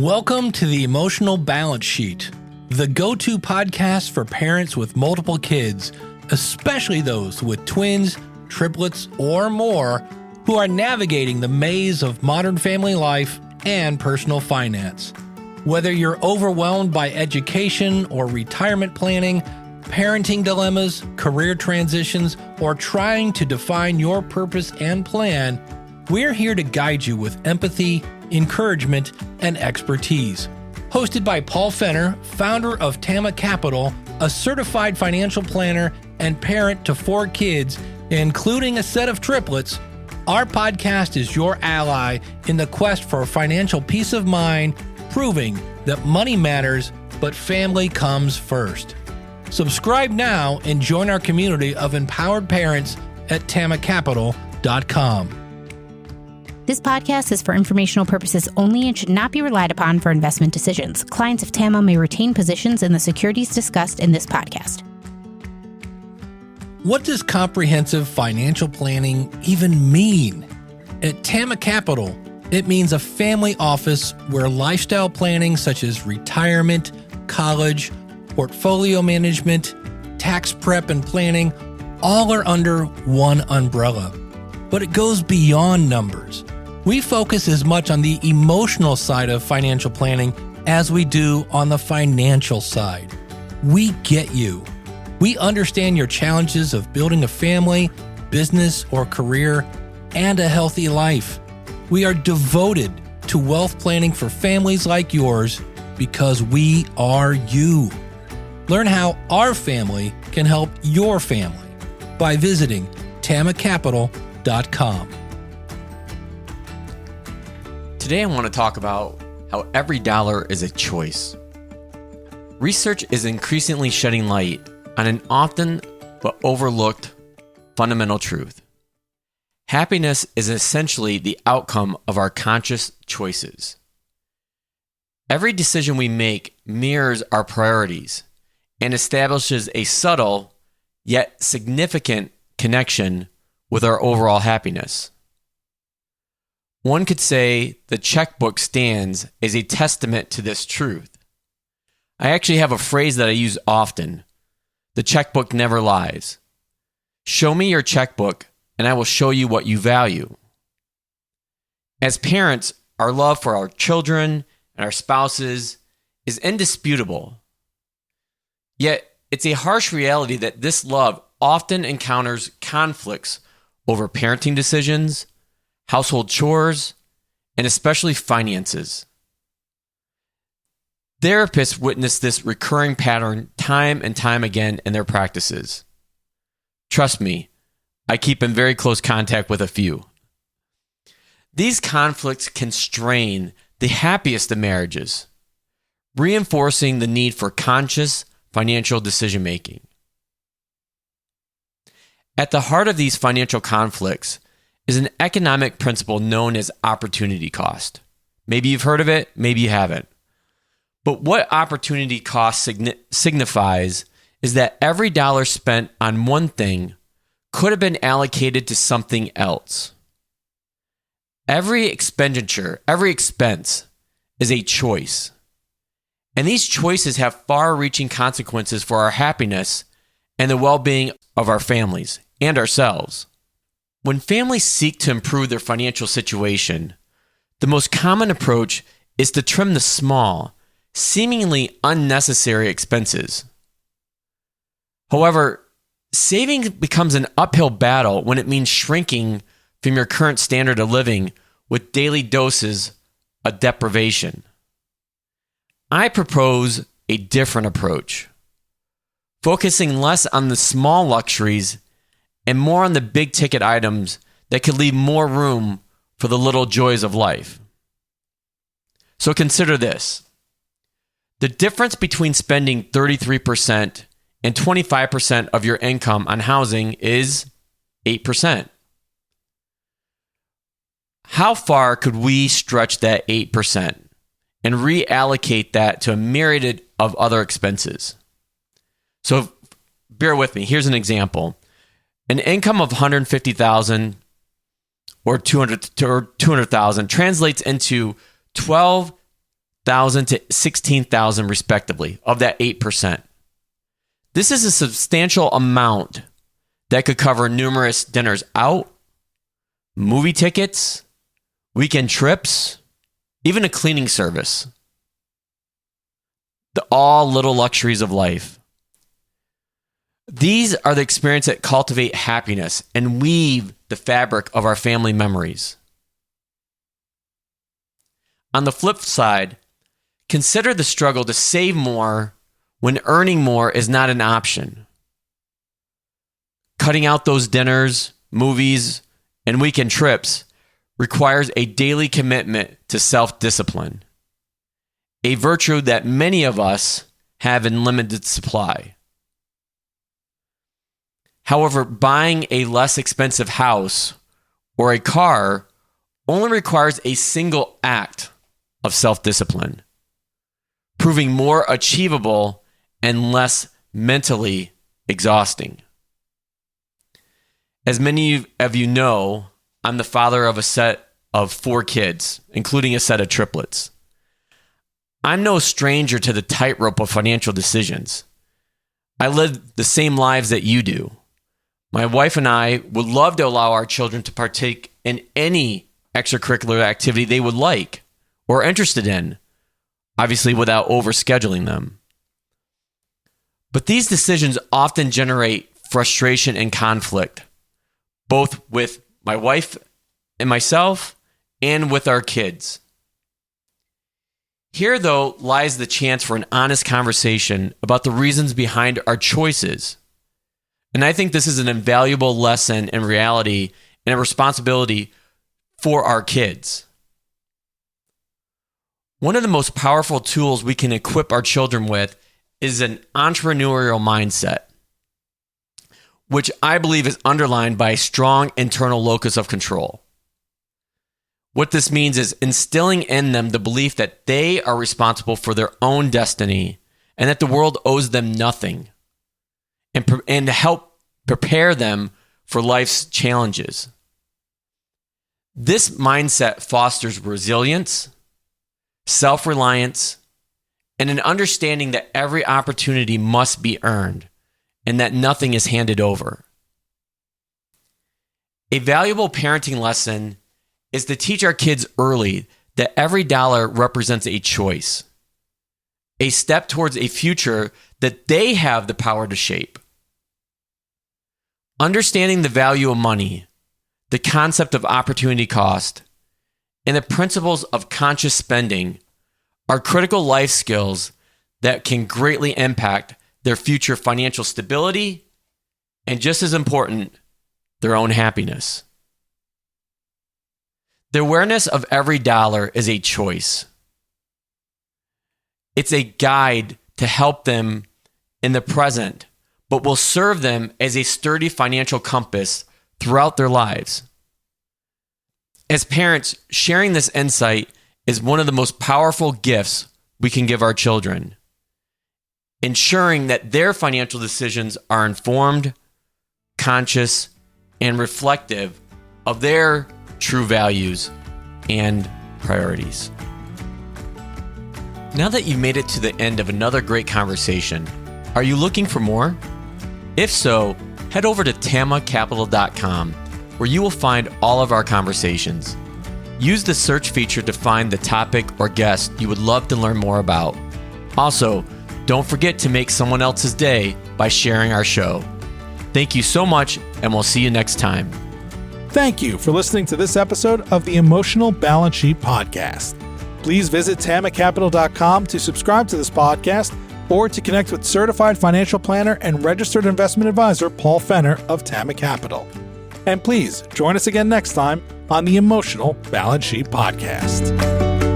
Welcome to the Emotional Balance Sheet, the go-to podcast for parents with multiple kids, especially those with twins, triplets, or more, who are navigating the maze of modern family life and personal finance. Whether you're overwhelmed by education or retirement planning, parenting dilemmas, career transitions, or trying to define your purpose and plan, we're here to guide you with empathy, encouragement, and expertise. Hosted by Paul Fenner, founder of Tama Capital, a certified financial planner and parent to 4 kids, including a set of triplets, our podcast is your ally in the quest for financial peace of mind, proving that money matters, but family comes first. Subscribe now and join our community of empowered parents at tamacapital.com. This podcast is for informational purposes only and should not be relied upon for investment decisions. Clients of Tama may retain positions in the securities discussed in this podcast. What does comprehensive financial planning even mean? At Tama Capital, it means a family office where lifestyle planning such as retirement, college, portfolio management, tax prep, and planning all are under one umbrella. But it goes beyond numbers. We focus as much on the emotional side of financial planning as we do on the financial side. We get you. We understand your challenges of building a family, business, or career, and a healthy life. We are devoted to wealth planning for families like yours because we are you. Learn how our family can help your family by visiting tamacapital.com. Today I want to talk about how every dollar is a choice. Research is increasingly shedding light on an often but overlooked fundamental truth. Happiness is essentially the outcome of our conscious choices. Every decision we make mirrors our priorities and establishes a subtle yet significant connection with our overall happiness. One could say the checkbook stands as a testament to this truth. I actually have a phrase that I use often. The checkbook never lies. Show me your checkbook and I will show you what you value. As parents, our love for our children and our spouses is indisputable. Yet, it's a harsh reality that this love often encounters conflicts over parenting decisions, household chores, and especially finances. Therapists witness this recurring pattern time and time again in their practices. Trust me, I keep in very close contact with a few. These conflicts can strain the happiest of marriages, reinforcing the need for conscious financial decision-making. At the heart of these financial conflicts is an economic principle known as opportunity cost. Maybe you've heard of it, maybe you haven't. But what opportunity cost signifies is that every dollar spent on one thing could have been allocated to something else. Every expenditure, every expense is a choice. And these choices have far-reaching consequences for our happiness and the well-being of our families and ourselves. When families seek to improve their financial situation, the most common approach is to trim the small, seemingly unnecessary expenses. However, saving becomes an uphill battle when it means shrinking from your current standard of living with daily doses of deprivation. I propose a different approach, focusing less on the small luxuries and more on the big ticket items that could leave more room for the little joys of life. So consider this. The difference between spending 33% and 25% of your income on housing is 8%. How far could we stretch that 8% and reallocate that to a myriad of other expenses? So bear with me. Here's an example. An income of $150,000 or $200,000 translates into $12 to $16,000 respectively of that 8%. This is a substantial amount that could cover numerous dinners out, movie tickets, weekend trips, even a cleaning service. All little luxuries of life. These are the experiences that cultivate happiness and weave the fabric of our family memories. On the flip side, consider the struggle to save more when earning more is not an option. Cutting out those dinners, movies, and weekend trips requires a daily commitment to self-discipline, a virtue that many of us have in limited supply. However, buying a less expensive house or a car only requires a single act of self-discipline, proving more achievable and less mentally exhausting. As many of you know, I'm the father of a set of 4 kids, including a set of triplets. I'm no stranger to the tightrope of financial decisions. I live the same lives that you do. My wife and I would love to allow our children to partake in any extracurricular activity they would like or are interested in, obviously without overscheduling them. But these decisions often generate frustration and conflict, both with my wife and myself and with our kids. Here, though, lies the chance for an honest conversation about the reasons behind our choices. And I think this is an invaluable lesson in reality and a responsibility for our kids. One of the most powerful tools we can equip our children with is an entrepreneurial mindset, which I believe is underlined by a strong internal locus of control. What this means is instilling in them the belief that they are responsible for their own destiny and that the world owes them nothing, and to help prepare them for life's challenges. This mindset fosters resilience, self-reliance, and an understanding that every opportunity must be earned and that nothing is handed over. A valuable parenting lesson is to teach our kids early that every dollar represents a choice, a step towards a future that they have the power to shape. Understanding the value of money, the concept of opportunity cost, and the principles of conscious spending are critical life skills that can greatly impact their future financial stability and, just as important, their own happiness. The awareness of every dollar is a choice. It's a guide to help them in the present, but will serve them as a sturdy financial compass throughout their lives. As parents, sharing this insight is one of the most powerful gifts we can give our children, ensuring that their financial decisions are informed, conscious, and reflective of their true values and priorities. Now that you've made it to the end of another great conversation, are you looking for more? If so, head over to tamacapital.com, where you will find all of our conversations. Use the search feature to find the topic or guest you would love to learn more about. Also, don't forget to make someone else's day by sharing our show. Thank you so much, and we'll see you next time. Thank you for listening to this episode of the Emotional Balance Sheet Podcast. Please visit tamacapital.com to subscribe to this podcast or to connect with certified financial planner and registered investment advisor Paul Fenner of Tama Capital. And please join us again next time on the Emotional Balance Sheet Podcast.